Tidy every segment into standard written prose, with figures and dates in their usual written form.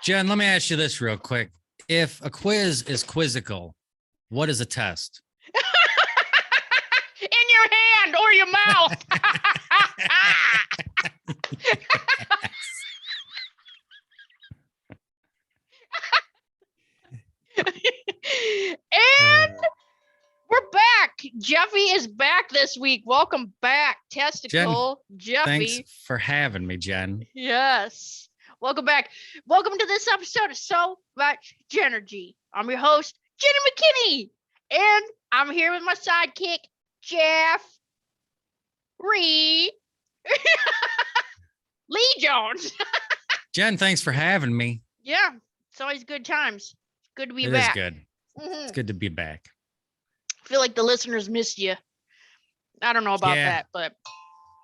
Jen, let me ask you this real quick. If a quiz is quizzical, what is a test? In your hand or your mouth. And we're back. Jeffy is back this week. Welcome back, Testicle Jeffy. Thanks for having me, Jen. Yes. Welcome back. Welcome to this episode of So Much JENergy. I'm your host, Jenny McKinney. And I'm here with my sidekick, Jeff Lee Jones. Jen, thanks for having me. Yeah, it's always good times. Good to be It back. is good. It's good to be back. I feel like the listeners missed you. I don't know about that, but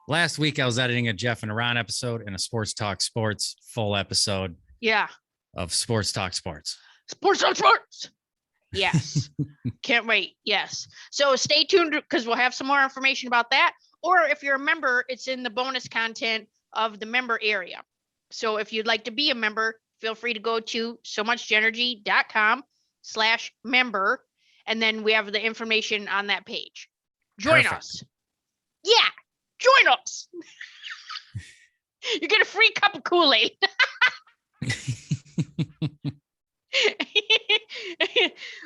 last week I was editing a Jeff and Ron episode and a Sports Talk Sports full episode. Yeah. Of Sports Talk Sports. Sports Talk Sports. Yes. Can't wait. Yes. So stay tuned because we'll have some more information about that. Or if you're a member, it's in the bonus content of the member area. So if you'd like to be a member, feel free to go to somuchjenergy.com/member. And then we have the information on that page. Join us. Yeah. Join us. You get a free cup of Kool-Aid.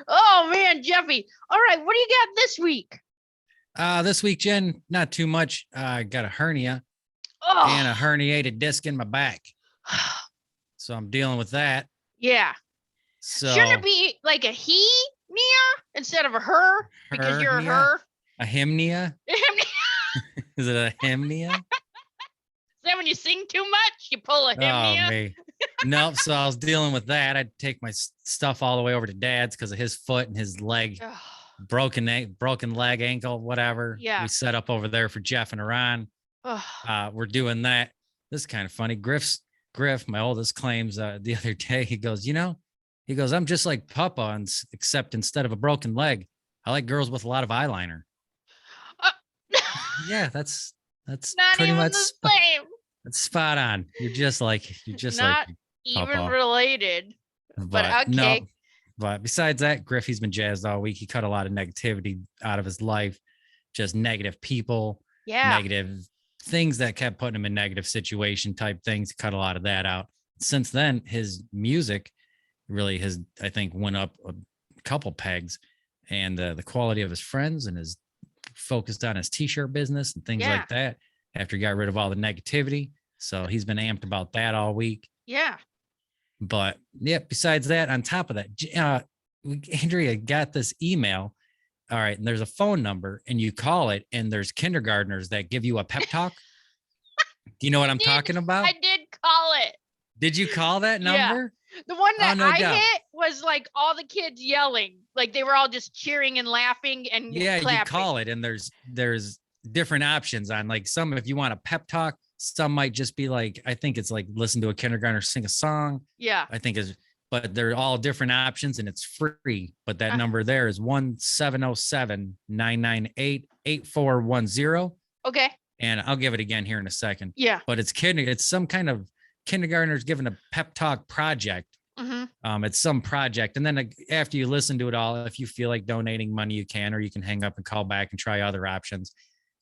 Oh man, Jeffy. All right, what do you got this week? This week, Jen, not too much. I got a hernia and a herniated disc in my back. So I'm dealing with that. Yeah. So shouldn't it be like a he Nia instead of a her? Because you're a her. A hymnia? Is it a hymnia? Is that when you sing too much, you pull a hymnia? Oh, me. Nope. So I was dealing with that. I'd take my stuff all the way over to Dad's because of his foot and his leg, broken leg, ankle, whatever. Yeah. We set up over there for Jeff and Iran. We're doing that. This is kind of funny. Griff, my oldest, claims the other day, he goes, I'm just like Papa, except instead of a broken leg, I like girls with a lot of eyeliner. Yeah, that's not pretty even much the same. That's spot on. You're just not like even Papa. Related. But okay. No, but besides that, Griffey's been jazzed all week. He cut a lot of negativity out of his life, just negative people, negative things that kept putting him in negative situation type things. He cut a lot of that out. Since then, his music really has, I think, went up a couple pegs, and the quality of his friends and his focused on his t-shirt business and things like that after he got rid of all the negativity. So he's been amped about that all week. Yeah. But yeah, besides that, on top of that, Andrea got this email. All right. And there's a phone number and you call it and there's kindergartners that give you a pep talk. Do you know what I'm talking about? I did call it. Did you call that number? Yeah. The one that hit was like all the kids yelling, like they were all just cheering and laughing and clapping. You call it and there's different options on like some, if you want a pep talk, some might just be like, I think it's like listen to a kindergartner sing a song. Yeah. I think but they're all different options and it's free. But that number there is 1-707-998-8410. Okay. And I'll give it again here in a second. Yeah. But it's some kind of kindergartners giving a pep talk project. Mm-hmm. It's some project. And then after you listen to it all, if you feel like donating money, you can, or you can hang up and call back and try other options.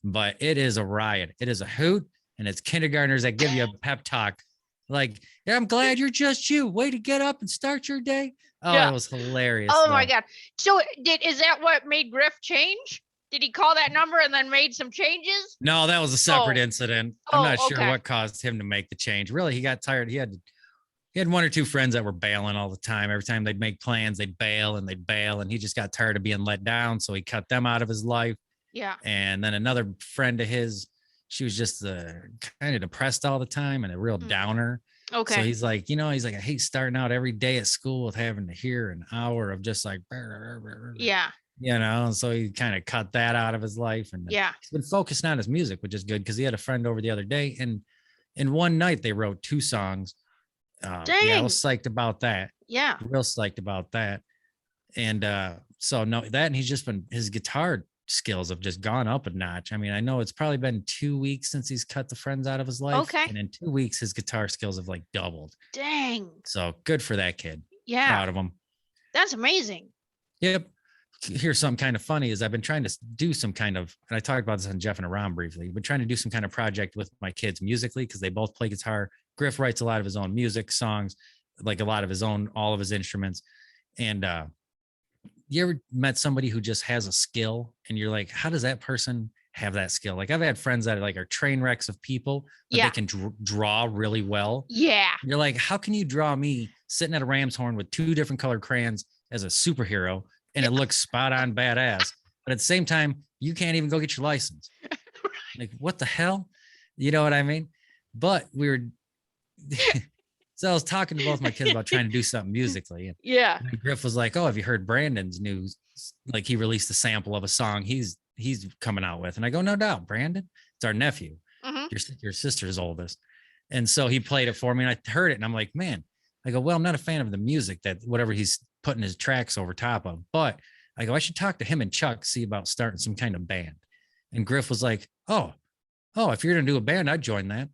But it is a riot. It is a hoot. And it's kindergartners that give you a pep talk. Like, yeah, I'm glad you're just you. Way to get up and start your day. Oh, It was hilarious. Oh my God. So is that what made Griff change? Did he call that number and then made some changes? No, that was a separate incident. I'm not sure what caused him to make the change. Really, he got tired. He had one or two friends that were bailing all the time. Every time they'd make plans, they'd bail. And he just got tired of being let down. So he cut them out of his life. Yeah. And then another friend of his, she was just kind of depressed all the time and a real downer. Okay. So he's like, I hate starting out every day at school with having to hear an hour of just like, yeah. So he kind of cut that out of his life. And he's been focused on his music, which is good because he had a friend over the other day. And in one night, they wrote 2 songs. Dang. Yeah, I was psyched about that. Yeah. Real psyched about that. And and he's just been, his guitar skills have just gone up a notch. I mean, I know it's probably been 2 weeks since he's cut the friends out of his life. Okay. And in 2 weeks, his guitar skills have like doubled. Dang. So good for that kid. Yeah. Proud of him. That's amazing. Yep. Here's something kind of funny is I've been trying to do some kind of, and I talked about this on Jeff and Aram briefly, but trying to do some kind of project with my kids musically because they both play guitar. Griff writes a lot of his own music, songs, like a lot of his own, all of his instruments. And you ever met somebody who just has a skill and you're like, how does that person have that skill? Like I've had friends that are like are train wrecks of people, but they can draw really well. Yeah. You're like, how can you draw me sitting at a ram's horn with 2 different colored crayons as a superhero and it looks spot on badass, but at the same time, you can't even go get your license. Like, what the hell? You know what I mean? But we were, so I was talking to both my kids about trying to do something musically. And Griff was like, oh, have you heard Brandon's news? Like he released a sample of a song he's coming out with. And I go, no doubt, Brandon, it's our nephew, your sister's oldest. And so he played it for me and I heard it and I'm like, man, I go, well, I'm not a fan of the music that whatever he's putting his tracks over top of, but I go, I should talk to him and Chuck, see about starting some kind of band. And Griff was like, oh, if you're going to do a band, I'd join that.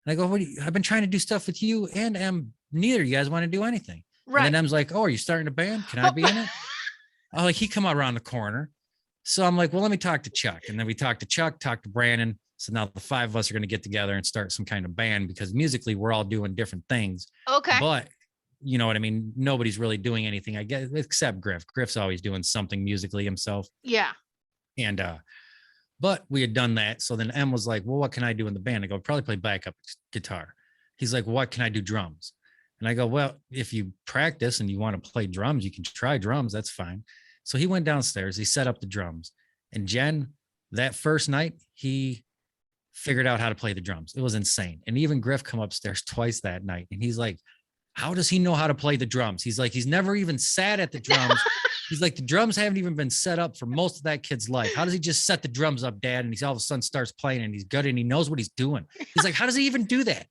And I go, I've been trying to do stuff with you and neither of you guys want to do anything. Right. And then Em's like, oh, are you starting a band? Can I be in it? Oh, like he come out around the corner. So I'm like, well, let me talk to Chuck. And then we talked to Chuck, talked to Brandon. So now the 5 of us are going to get together and start some kind of band because musically we're all doing different things. Okay. But you know what I mean? Nobody's really doing anything, I guess, except Griff. Griff's always doing something musically himself. Yeah. And, but we had done that. So then Em was like, well, what can I do in the band? I go, probably play backup guitar. He's like, what can I do? Drums. And I go, well, if you practice and you want to play drums, you can try drums. That's fine. So he went downstairs, he set up the drums, and Jen, that first night, he figured out how to play the drums. It was insane. And even Griff come upstairs twice that night. And he's like, how does he know how to play the drums? He's like, he's never even sat at the drums. He's like, the drums haven't even been set up for most of that kid's life. How does he just set the drums up, Dad? And he's all of a sudden starts playing and he's good and he knows what he's doing. He's like, how does he even do that?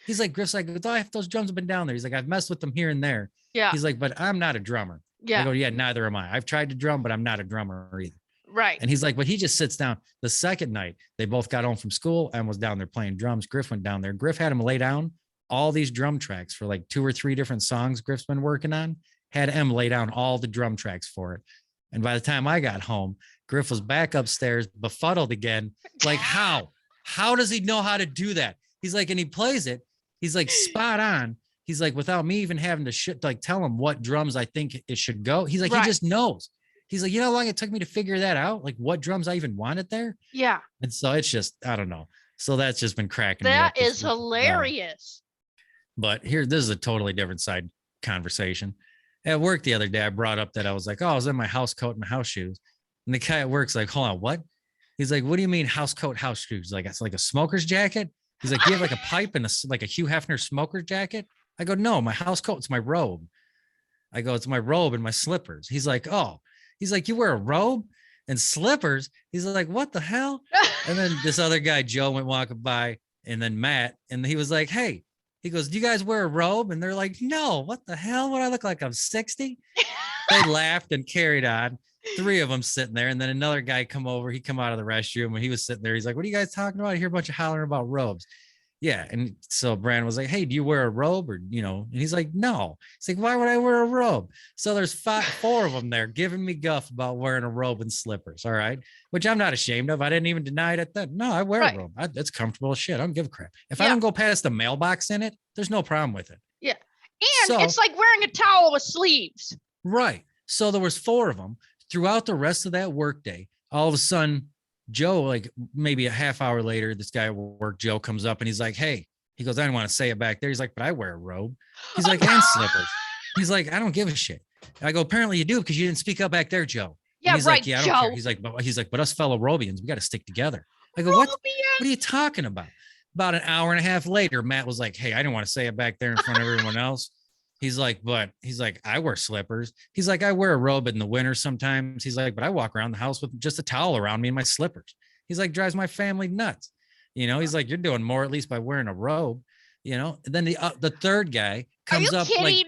He's like, Griff's like, those drums have been down there. He's like, I've messed with them here and there. Yeah. He's like, but I'm not a drummer. Yeah. I go, yeah, neither am I. I've tried to drum, but I'm not a drummer either. Right. And he's like, but he just sits down. The second night, they both got home from school and was down there playing drums. Griff went down there. Griff had him lay down all these drum tracks for like 2 or 3 different songs Griff's been working on, had Em lay down all the drum tracks for it. And by the time I got home, Griff was back upstairs, befuddled again. Like, how does he know how to do that? He's like, and he plays it. He's like spot on. He's like, without me even having to like tell him what drums I think it should go. He's like, He just knows. He's like, you know how long it took me to figure that out? Like what drums I even wanted there? Yeah. And so it's just, I don't know. So that's just been cracking me up. That is hilarious. But this is a totally different side conversation. At work the other day, I brought up that I was like, oh, I was in my house coat and my house shoes. And the guy at work's like, hold on, what? He's like, what do you mean house coat, house shoes? Like, it's like a smoker's jacket? He's like, you have like a pipe and like a Hugh Hefner smoker's jacket? I go, no, my house coat, it's my robe. I go, it's my robe and my slippers. He's like, oh, he's like, you wear a robe and slippers? He's like, what the hell? And then this other guy, Joe, went walking by, and then Matt, and he was like, hey, he goes, do you guys wear a robe? And they're like, no, what the hell? What, I look like I'm 60? They laughed and carried on. 3 of them sitting there. And then another guy come over, he come out of the restroom and he was sitting there. He's like, what are you guys talking about? I hear a bunch of hollering about robes. Yeah. And so Brandon was like, hey, do you wear a robe? Or, you know, and he's like, no. He's like, why would I wear a robe? So there's 4 of them there giving me guff about wearing a robe and slippers. All right. Which I'm not ashamed of. I didn't even deny it at that. No, I wear a robe. It's comfortable as shit. I don't give a crap. If I don't go past the mailbox in it, there's no problem with it. Yeah. And it's like wearing a towel with sleeves. Right. So there was 4 of them throughout the rest of that workday. All of a sudden, Joe, like maybe a half hour later, this guy at work, Joe, comes up and he's like, hey, he goes, I didn't want to say it back there. He's like, but I wear a robe. He's like, and slippers. He's like, I don't give a shit. I go, apparently you do because you didn't speak up back there, Joe. Yeah, he's right, like, yeah, I Joe. don't care. He's like, but us fellow Robians, we got to stick together. I go, what are you talking about? About an hour and a half later, Matt was like, hey, I didn't want to say it back there in front of everyone else. He's like, I wear slippers. He's like, I wear a robe in the winter sometimes. He's like, but I walk around the house with just a towel around me and my slippers. He's like, drives my family nuts. You know, he's like, you're doing more at least by wearing a robe, you know. And then the 3rd guy comes up like,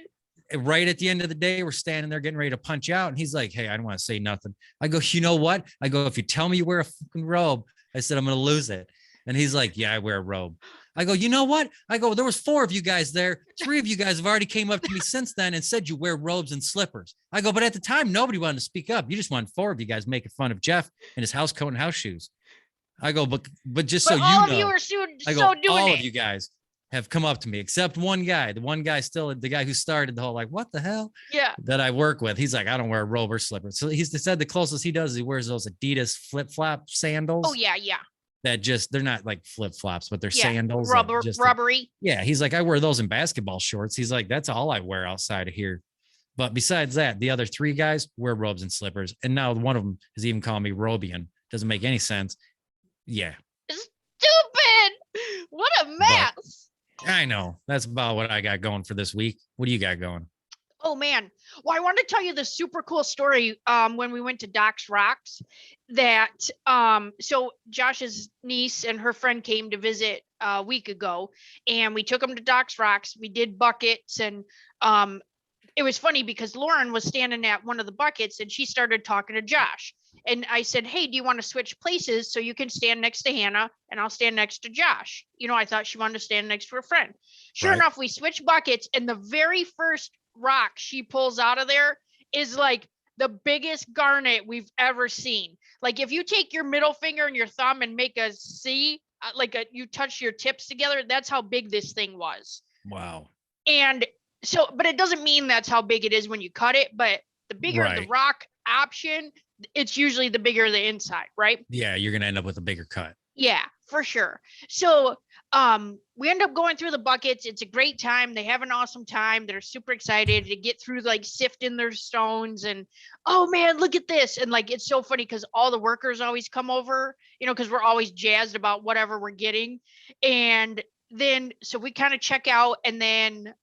right at the end of the day, we're standing there getting ready to punch out. And he's like, hey, I don't want to say nothing. I go, you know what? I go, if you tell me you wear a fucking robe, I said, I'm going to lose it. And he's like, yeah, I wear a robe. I go, you know what? I go, there was 4 of you guys there. 3 of you guys have already came up to me since then and said you wear robes and slippers. I go, but at the time, nobody wanted to speak up. You just wanted 4 of you guys making fun of Jeff in his house coat and house shoes. I go, but just so you know, all of you are doing all it. of you guys have come up to me, except one guy. The one guy still, the guy who started the whole, like, what the hell? Yeah. That I work with. He's like, I don't wear a robe or slippers. So he said the closest he does is he wears those Adidas flip-flop sandals. Oh, yeah, yeah. That just, they're not like flip-flops, but they're sandals. Rubbery. Yeah. He's like, I wear those in basketball shorts. He's like, that's all I wear outside of here. But besides that, the other 3 guys wear robes and slippers. And now one of them is even calling me Robian. Doesn't make any sense. Yeah. Stupid. What a mess. But I know. That's about what I got going for this week. What do you got going? Oh man. Well, I wanted to tell you this super cool story when we went to Doc's Rocks that so Josh's niece and her friend came to visit a week ago, and we took them to Doc's Rocks. We did buckets, and it was funny because Lauren was standing at one of the buckets and she started talking to Josh. And I said, hey, do you want to switch places so you can stand next to Hannah and I'll stand next to Josh? You know, I thought she wanted to stand next to her friend. Sure enough, we switched buckets, and the very first rock she pulls out of there is like the biggest garnet we've ever seen. Like if you take your middle finger and your thumb and make a C, you touch your tips together, that's how big this thing was. Wow. And so, but it doesn't mean that's how big it is when you cut it, but the bigger the rock option, it's usually the bigger the inside, right? Yeah, you're going to end up with a bigger cut. Yeah, for sure. So we end up going through the buckets. It's a great time. They have an awesome time. They're super excited to get through, like sifting their stones, and oh man, look at this. And like, it's so funny because all the workers always come over, you know, because we're always jazzed about whatever we're getting. And then, so we kind of check out and then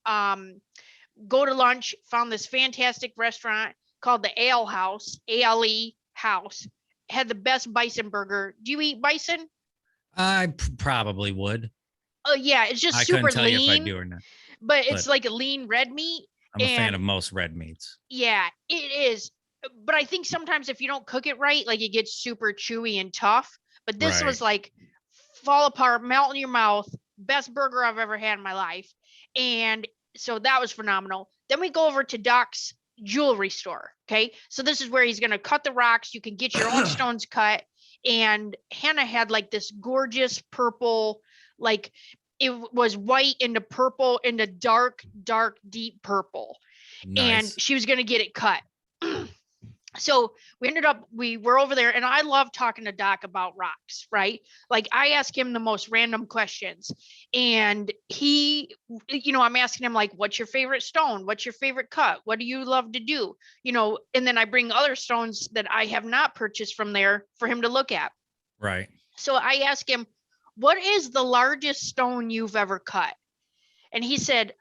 go to lunch, found this fantastic restaurant called the Ale House, ALE House. Had the best bison burger. Do you eat bison? I probably would. Oh yeah, it's just super lean. I couldn't tell you if I do or not. But it's like a lean red meat. I'm a fan of most red meats. Yeah, it is. But I think sometimes if you don't cook it right, like it gets super chewy and tough. But this was like fall apart, melt in your mouth. Best burger I've ever had in my life. And so that was phenomenal. Then we go over to Doc's jewelry store. Okay. So this is where he's going to cut the rocks. You can get your own stones cut. And Hannah had like this gorgeous purple, like it was white into purple into dark, deep purple. Nice. And she was going to get it cut. So we were over there, and I love talking to Doc about rocks, right? Like I ask him the most random questions, and he, you know, I'm asking him like, what's your favorite stone? What's your favorite cut? What do you love to do? You know, and then I bring other stones that I have not purchased from there for him to look at. Right. So I asked him, what is the largest stone you've ever cut? And he said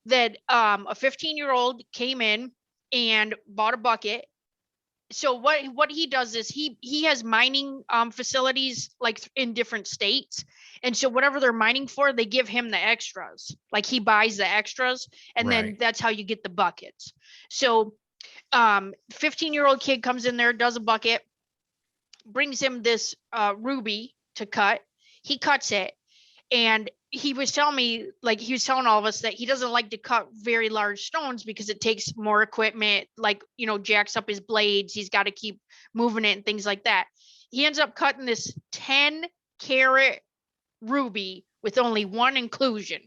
that a 15-year-old came in and bought a bucket. So what he does is he has mining facilities like in different states. And so whatever they're mining for, they give him the extras. Like he buys the extras, and then that's how you get the buckets. So 15-year-old kid comes in there, does a bucket, brings him this ruby to cut. He cuts it, and he was telling me, like he was telling all of us that he doesn't like to cut very large stones because it takes more equipment, like, you know, jacks up his blades. He's got to keep moving it and things like that. He ends up cutting this 10-carat ruby with only one inclusion.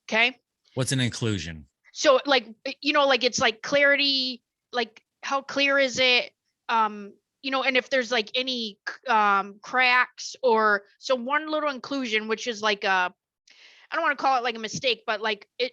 Okay. What's an inclusion? So like, you know, like it's like clarity, like how clear is it? You know, and if there's like any cracks or so one little inclusion, which is like I don't want to call it like a mistake, but like it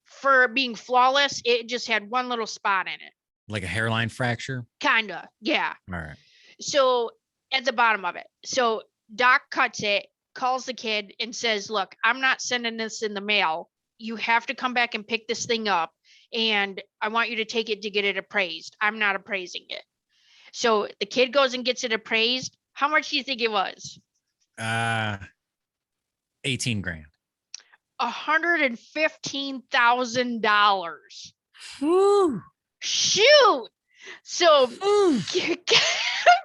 for being flawless, it just had one little spot in it. Like a hairline fracture? Kinda, yeah. All right. So at the bottom of it. So Doc cuts it, calls the kid and says, look, I'm not sending this in the mail. You have to come back and pick this thing up, and I want you to take it to get it appraised. I'm not appraising it. So the kid goes and gets it appraised. How much do you think it was? 18 grand. $115,000. Woo. Shoot. So,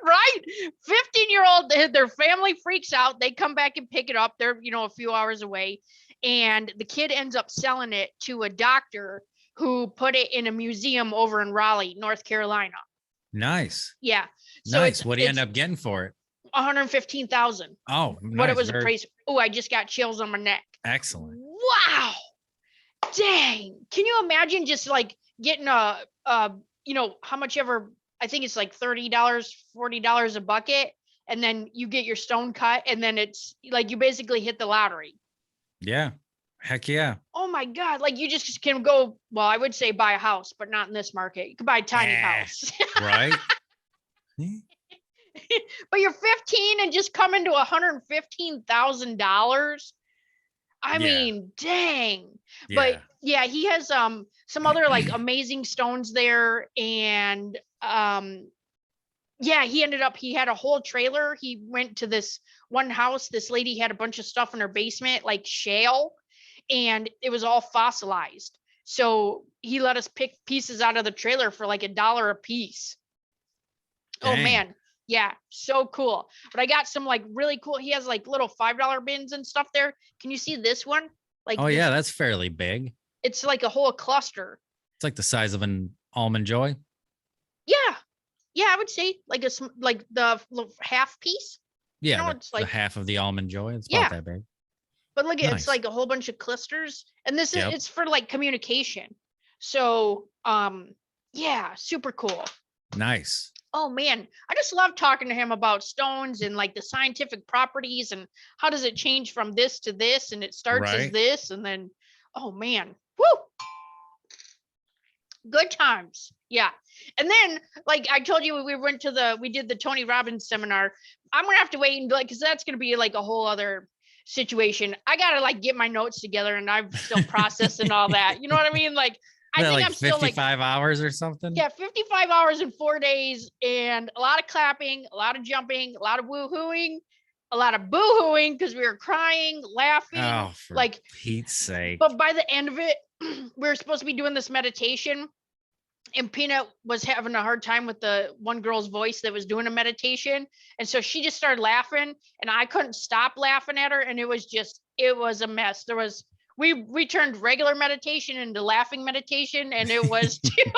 right? 15-year-old, their family freaks out. They come back and pick it up. They're, a few hours away. And the kid ends up selling it to a doctor who put it in a museum over in Raleigh, North Carolina. Nice. Yeah. So nice. What do you end up getting for it? $115,000. Oh, nice. What it was appraised. Oh, I just got chills on my neck. Excellent. Wow. Dang. Can you imagine just like getting how much ever, I think it's like $30, $40 a bucket, and then you get your stone cut, and then it's like you basically hit the lottery. Yeah. Heck yeah. Oh my God. Like you just can go, well, I would say buy a house, but not in this market. You could buy a tiny house. Right. But you're 15 and just come into $115,000. I mean, dang. Yeah. But yeah, he has some other like amazing stones there. And he had a whole trailer. He went to this one house. This lady had a bunch of stuff in her basement, like shale, and it was all fossilized. So he let us pick pieces out of the trailer for like $1 a piece. Dang. Oh man. Yeah, so cool. But I got some like really cool. He has like little $5 bins and stuff there. Can you see this one? Like, oh yeah, that's fairly big. It's like a whole cluster. It's like the size of an almond joy. Yeah, I would say like the half piece. Yeah, it's like the half of the almond joy. It's about that big. But look, it's like a whole bunch of clusters, and this is it's for like communication. So, super cool. Nice. Oh man, I just love talking to him about stones and like the scientific properties and how does it change from this to this, and it starts as this, and then, oh man, woo, good times. Yeah. And then, like I told you, we did the Tony Robbins seminar. I'm gonna have to wait and because that's gonna be like a whole other situation. I gotta like get my notes together, and I'm still processing all that. You know what I mean? Like. I think like I'm still 55 hours or something. Yeah, 55 hours in 4 days, and a lot of clapping, a lot of jumping, a lot of woohooing, a lot of boo-hooing because we were crying, laughing. Oh, for like Pete's sake. But by the end of it, we were supposed to be doing this meditation, and Peanut was having a hard time with the one girl's voice that was doing a meditation. And so she just started laughing, and I couldn't stop laughing at her. And it was a mess. We turned regular meditation into laughing meditation, and it was too much.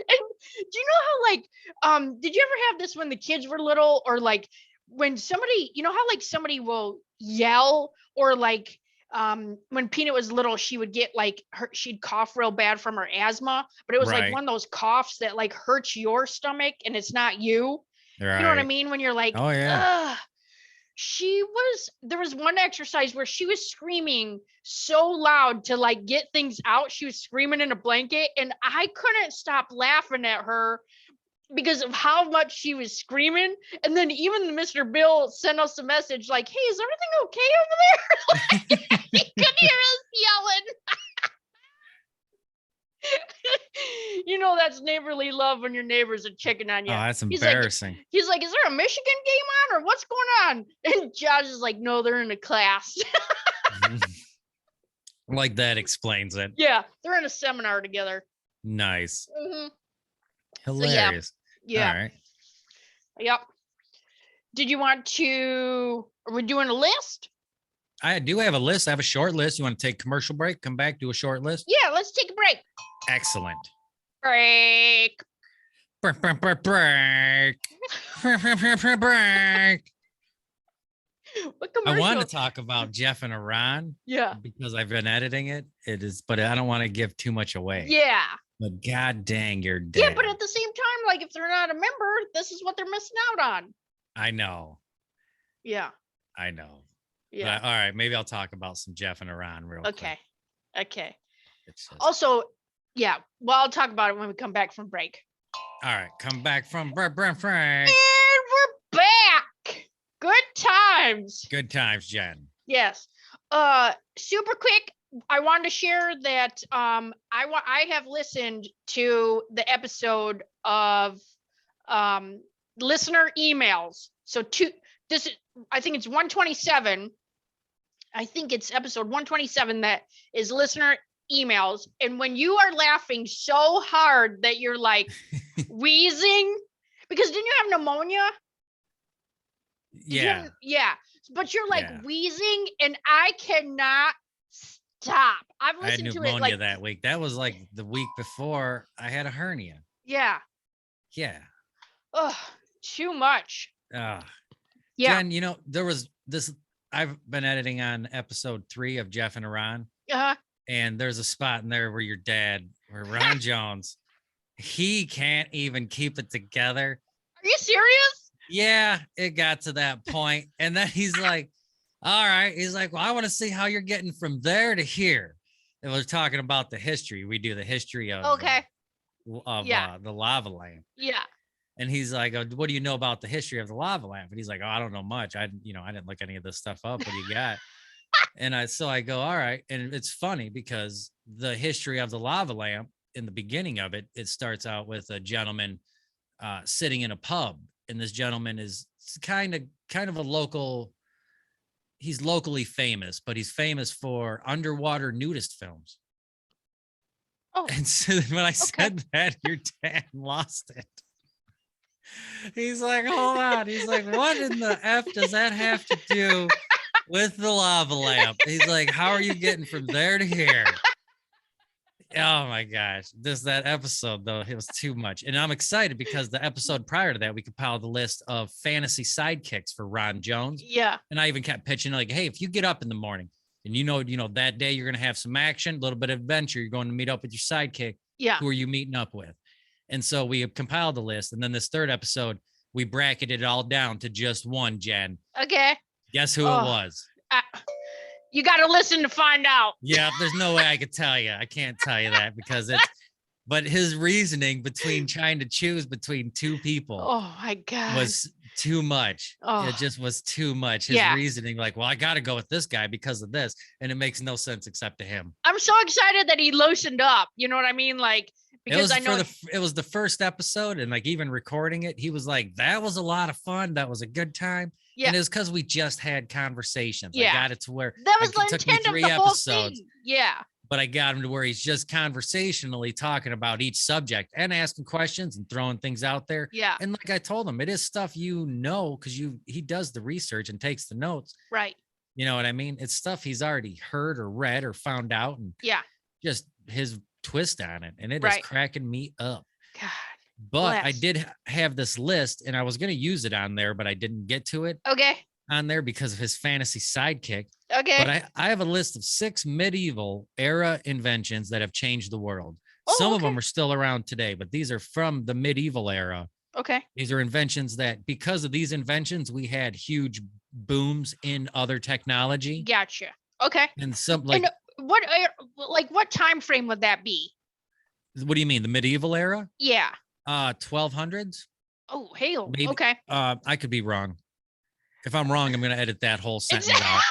And do you know how like did you ever have this when the kids were little, or like when somebody, how like somebody will yell, or like when Peanut was little, she would get like she'd cough real bad from her asthma, but it was like one of those coughs that like hurts your stomach and it's not you. Right. You know what I mean? When you're like, oh yeah. Ugh. There was one exercise where she was screaming so loud to like get things out. She was screaming in a blanket, and I couldn't stop laughing at her because of how much she was screaming. And then even Mr. Bill sent us a message like, hey, is everything okay over there? Like, he could hear us yelling. That's neighborly love when your neighbors are checking on you. Oh, that's embarrassing. He's like, is there a Michigan game on, or what's going on? And Josh is like, no, they're in a class. Like that explains it. Yeah, they're in a seminar together. Nice. Mm-hmm. Hilarious. So, yeah. All right. Yep. Did you want to, are we doing a list? I do have a list. I have a short list. You want to take a commercial break? Come back, do a short list? Yeah, let's take a break. Excellent. Break. Break. Break. I want to talk about Jeff and Iran. Yeah. Because I've been editing it. But I don't want to give too much away. Yeah. But god dang, you're dead. Yeah, but at the same time, like if they're not a member, this is what they're missing out on. I know. Yeah. I know. Yeah. But, all right. Maybe I'll talk about some Jeff and Iran real quick. Okay. Also, yeah. Well, I'll talk about it when we come back from break. All right. Come back from break. And we're back. Good times. Good times, Jen. Yes. Super quick. I wanted to share that I have listened to the episode of listener emails. So I think it's 127. I think it's episode 127 that is listener emails. And when you are laughing so hard that you're like wheezing, because didn't you have pneumonia? Yeah. Yeah. But you're like wheezing and I cannot stop. I've listened to it. I had pneumonia that week. That was like the week before I had a hernia. Yeah. Yeah. Oh, too much. Yeah. Jen, you know, there was this, I've been editing on episode 3 of Jeff and Iran. And there's a spot in there where your dad, where Ron Jones, he can't even keep it together. Are you serious? Yeah, it got to that point. And then he's like, all right. He's like, well, I want to see how you're getting from there to here. And we're talking about the history. We do the history of, the lava lamp. Yeah. And he's like, oh, what do you know about the history of the lava lamp? And he's like, oh, I don't know much. I didn't look any of this stuff up. What do you got? And I go, all right. And it's funny because the history of the lava lamp, in the beginning of it, it starts out with a gentleman sitting in a pub. And this gentleman is kind of a local, he's locally famous, but he's famous for underwater nudist films. Oh. And so when I said that, your dad lost it. He's like, hold on. He's like, what in the F does that have to do with the lava lamp? He's like, how are you getting from there to here? Oh my gosh. That episode though, it was too much. And I'm excited because the episode prior to that, we compiled the list of fantasy sidekicks for Ron Jones. Yeah. And I even kept pitching like, hey, if you get up in the morning and you know, that day you're going to have some action, a little bit of adventure, you're going to meet up with your sidekick. Yeah. Who are you meeting up with? And so we have compiled the list. And then this third episode, we bracketed it all down to just one, Jen. Okay. Guess who it was? You got to listen to find out. Yeah, there's no way I could tell you. I can't tell you that because but his reasoning between trying to choose between two people my God, was too much. Oh. It just was too much. His reasoning, like, well, I got to go with this guy because of this. And it makes no sense except to him. I'm so excited that he loosened up. You know what I mean? Like, because it was the first episode, and like even recording it, he was like, that was a lot of fun. That was a good time. Yeah. And it was because we just had conversations. Yeah. I got it to where that was the intent of the whole thing. Yeah. But I got him to where he's just conversationally talking about each subject and asking questions and throwing things out there. Yeah. And like I told him, it is stuff because he does the research and takes the notes. Right. You know what I mean? It's stuff he's already heard or read or found out, and just his twist on it. And it is cracking me up. God. But I did have this list, and I was going to use it on there, but I didn't get to it. Okay. On there because of his fantasy sidekick. Okay. But I have a list of 6 medieval era inventions that have changed the world. Some of them are still around today, but these are from the medieval era. Okay. These are inventions that, because of these inventions, we had huge booms in other technology. Gotcha. Okay. And some like, and what time frame would that be? What do you mean? The medieval era? Yeah. 1200s. Oh, hell. Maybe. Okay. I could be wrong. If I'm wrong, I'm going to edit that whole sentence out.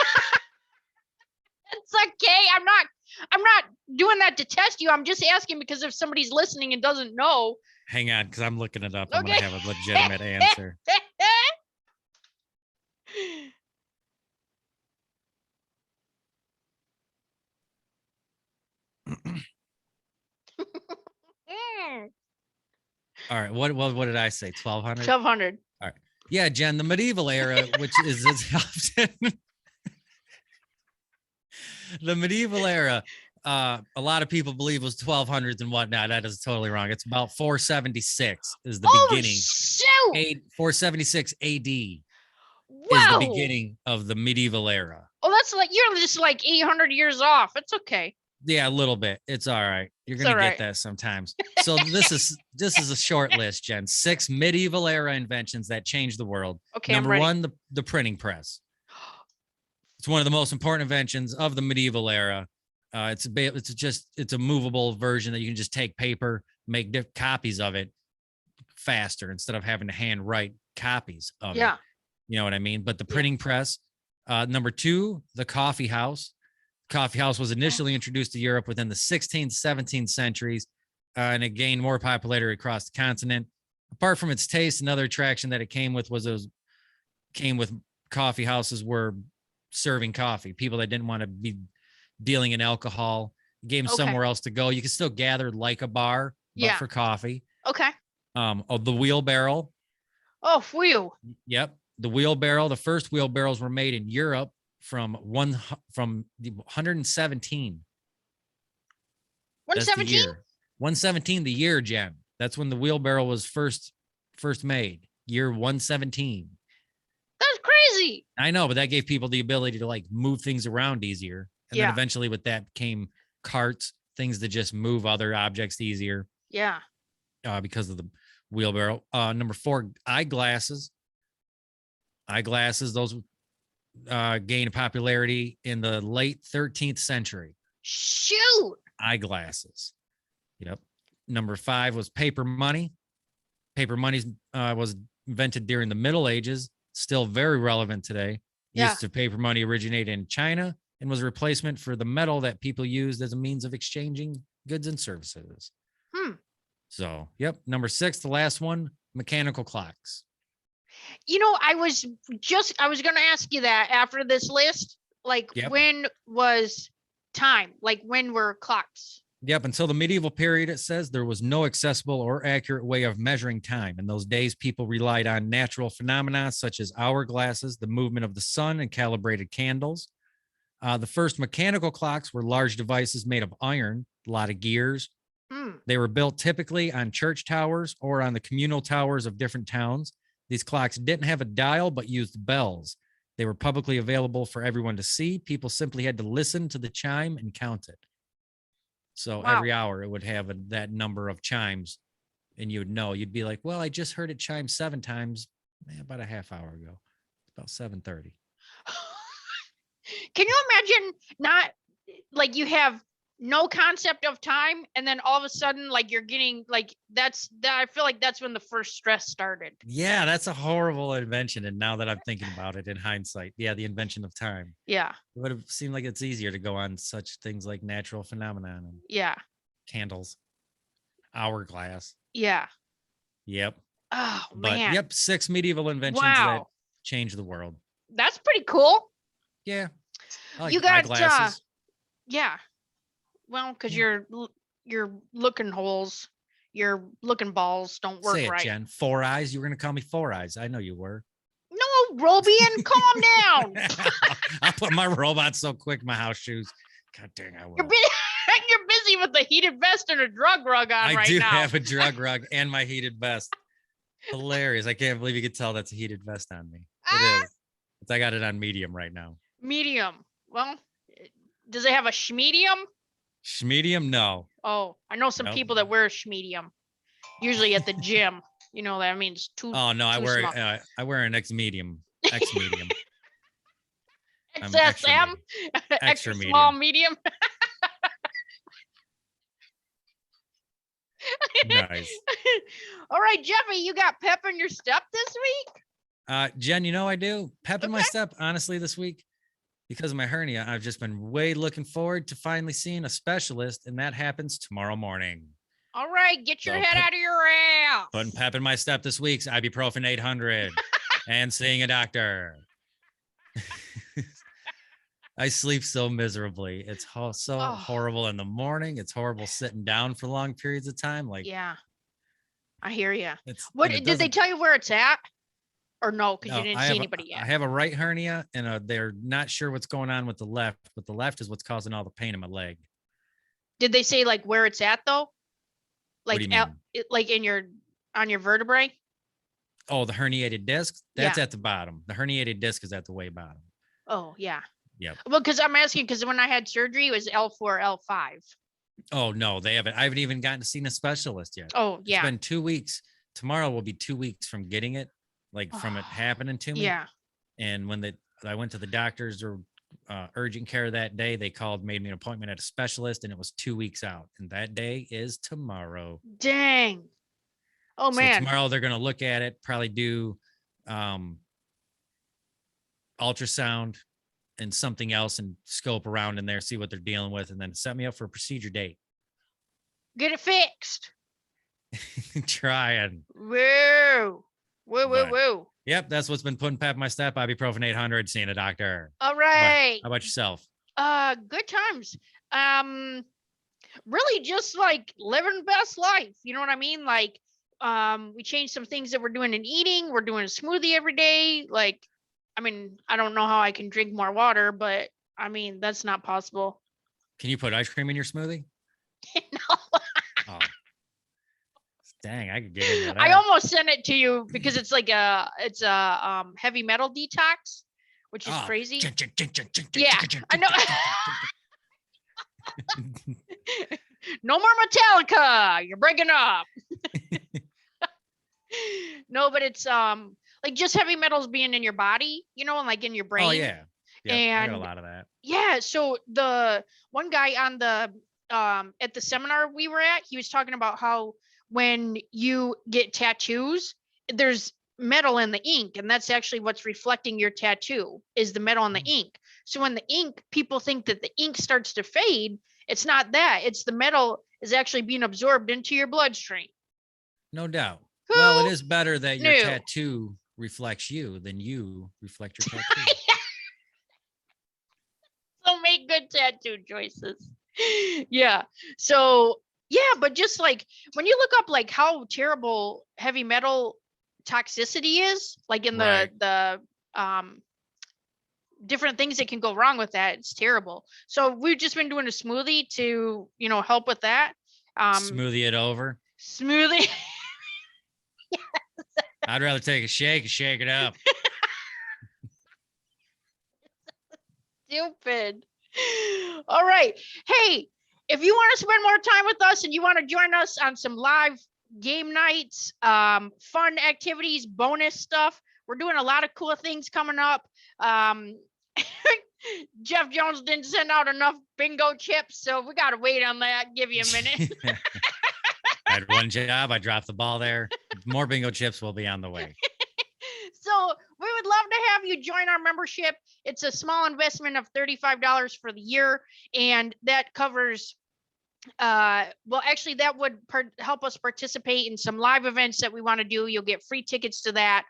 It's okay. I'm not doing that to test you. I'm just asking because if somebody's listening and doesn't know. Hang on, because I'm looking it up. I'm going to have a legitimate answer. All right. What did I say? 1200? 1200. All right. Yeah, Jen, the medieval era, which is often the medieval era, a lot of people believe was 1200s and whatnot. That is totally wrong. It's about 476 is the beginning. Shoot. 476 AD is the beginning of the medieval era. Oh, that's like, you're just like 800 years off. It's okay. Yeah, a little bit. It's all right. You're going to get that sometimes. So this is a short list, Jen. 6 medieval era inventions that changed the world. Okay, Number 1, the printing press. It's one of the most important inventions of the medieval era. It's a movable version that you can just take paper, make copies of it faster instead of having to hand write copies of it. You know what I mean? But the printing press. Number 2, the coffee house. Coffee house was initially introduced to Europe within the 16th, 17th centuries, and it gained more popularity across the continent. Apart from its taste, another attraction that it came with coffee houses were serving coffee. People that didn't want to be dealing in alcohol, gave them somewhere else to go. You can still gather like a bar, but for coffee. Okay. The wheelbarrow. Oh, wheel. Yep. The wheelbarrow. The first wheelbarrows were made in Europe from 117. 117? 117 the year, Jen. That's when the wheelbarrow was first made. Year 117. That's crazy. I know, but that gave people the ability to like move things around easier. And then eventually with that came carts, things to just move other objects easier. Yeah. Because of the wheelbarrow. Number 4, eyeglasses. Eyeglasses, those gained popularity in the late 13th century. Shoot. Eyeglasses. Yep. Number 5 was paper money. Paper money was invented during the Middle Ages, still very relevant today. Use of paper money originated in China and was a replacement for the metal that people used as a means of exchanging goods and services. So, yep. Number 6, the last one, mechanical clocks. You know, I was going to ask you that after this list, like when was time? Like when were clocks? Yep. Until the medieval period, it says there was no accessible or accurate way of measuring time. In those days, people relied on natural phenomena such as hourglasses, the movement of the sun, and calibrated candles. The first mechanical clocks were large devices made of iron, a lot of gears. They were built typically on church towers or on the communal towers of different towns. These clocks didn't have a dial, but used bells. They were publicly available for everyone to see. People simply had to listen to the chime and count it. So every hour it would have that number of chimes, and you would know. You'd be like, well, I just heard it chime 7 times about a half hour ago. It's about 7:30. Can you imagine not like you have no concept of time, and then all of a sudden, like you're getting like I feel like that's when the first stress started. Yeah, that's a horrible invention. And now that I'm thinking about it in hindsight, the invention of time. Yeah. It would have seemed like it's easier to go on such things like natural phenomenon and candles, hourglass. Yeah. Yep. Oh, man. Yep, 6 medieval inventions that changed the world. That's pretty cool. Yeah. I like you got eyeglasses. Yeah. Well, because your looking holes, your looking balls don't work. Say it, right. Jen. 4 eyes. You were gonna call me 4 eyes. I know you were. No, Robian, calm down. I put my robot so quick, my house shoes. God dang, I will. You're busy with the heated vest and a drug rug on right now. I do have a drug rug and my heated vest. Hilarious. I can't believe you could tell that's a heated vest on me. It is. I got it on medium right now. Medium. Well, does it have a schmedium? Schmedium? No. Oh, I know some people that wear a schmedium, usually at the gym. You know, that means too. Oh no, I wear an X medium. X medium. XSM? Extra medium. Small medium. Nice. All right, Jeffy, you got pep in your step this week? Jen, you know I do. Pep in my step, honestly, this week. Because of my hernia, I've just been way looking forward to finally seeing a specialist, and that happens tomorrow morning. All right, get your head out of your ass. Putting pep in my step this week's ibuprofen 800 and seeing a doctor. I sleep so miserably. It's so horrible in the morning. It's horrible sitting down for long periods of time. Like, yeah, I hear you. What did they tell you where it's at? Or no, because you didn't see anybody yet. I have a right hernia, and they're not sure what's going on with the left, but the left is what's causing all the pain in my leg. Did they say like where it's at though? Like, like on your vertebrae? Oh, the herniated disc? That's at the bottom. The herniated disc is at the way bottom. Oh, yeah. Yep. Well, because I'm asking, because when I had surgery, it was L4, L5. Oh, no, they haven't. I haven't even gotten to see a specialist yet. Oh, yeah. It's been 2 weeks. Tomorrow will be 2 weeks from getting it. Like from it happening to me. Yeah. And when I went to the doctors or urgent care that day, they made me an appointment at a specialist, and it was 2 weeks out. And that day is tomorrow. Dang. Oh, man. So tomorrow they're going to look at it, probably do ultrasound and something else and scope around in there, see what they're dealing with, and then set me up for a procedure date. Get it fixed. Trying. Woo. Woo, woo, woo. Yep, that's what's been putting pep in my step. Ibuprofen 800, seeing a doctor. All right. How about yourself? Good times. Really just like living best life. You know what I mean? Like, we changed some things that we're doing in eating. We're doing a smoothie every day. Like, I mean, I don't know how I can drink more water, but I mean, that's not possible. Can you put ice cream in your smoothie? No. Oh. Dang, I could get into that. I almost sent it to you because it's like it's a heavy metal detox, which is crazy. Yeah, I know. No more Metallica. You're breaking up. No, but it's like just heavy metals being in your body, you know, and like in your brain. Oh yeah. Yeah, I got a lot of that. Yeah. So the one guy on the at the seminar we were at, he was talking about how when you get tattoos, there's metal in the ink, and that's actually what's reflecting your tattoo is the metal in the ink. So when the ink, people think that the ink starts to fade. It's not that. It's the metal is actually being absorbed into your bloodstream. No doubt. Well, it is better that your tattoo reflects you than you reflect your tattoo. So make good tattoo choices. Yeah. So yeah, but just like when you look up like how terrible heavy metal toxicity is, like in the different things that can go wrong with that, it's terrible. So we've just been doing a smoothie to, you know, help with that. Smoothie it over. Smoothie. Yes. I'd rather take a shake and shake it up. Stupid. All right. Hey, if you want to spend more time with us and you want to join us on some live game nights, fun activities, bonus stuff, we're doing a lot of cool things coming up. Jeff Jones didn't send out enough bingo chips, so we got to wait on that. Give you a minute. I had one job. I dropped the ball there. More bingo chips will be on the way. So we would love to have you join our membership. It's a small investment of $35 for the year, and that covers well, actually that would help us participate in some live events that we want to do. You'll get free tickets to that.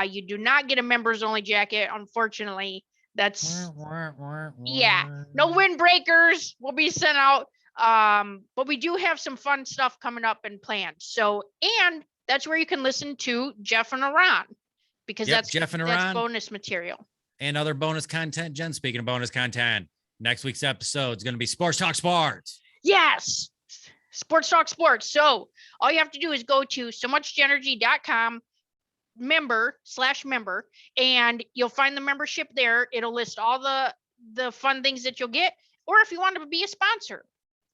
You do not get a members only jacket, unfortunately. That's yeah, no windbreakers will be sent out. But we do have some fun stuff coming up and planned. So, and that's where you can listen to Jeff and Iran, because that's Jeff and Iran, that's bonus material and other bonus content. Jen, speaking of bonus content, next week's episode is going to be Sports Talk Sports. Yes, Sports Talk Sports. So all you have to do is go to somuchjenergy.com member/member, and you'll find the membership there. It'll list all the fun things that you'll get, or if you want to be a sponsor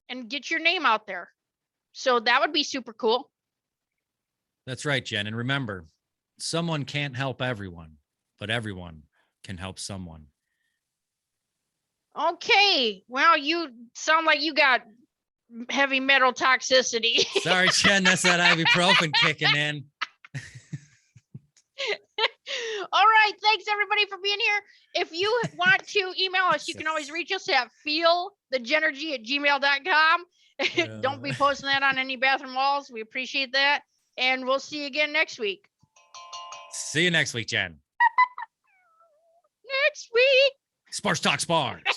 and get your name out there. So that would be super cool. That's right, Jen. And remember, someone can't help everyone, but everyone can help someone. Okay. Well, you sound like you got heavy metal toxicity. Sorry, Jen, that's that ibuprofen kicking in. All right. Thanks everybody for being here. If you want to email us, you can always reach us at feelthejenergy@gmail.com. Don't be posting that on any bathroom walls. We appreciate that. And we'll see you again next week. See you next week, Jen. Next week. Sports Talk Sports.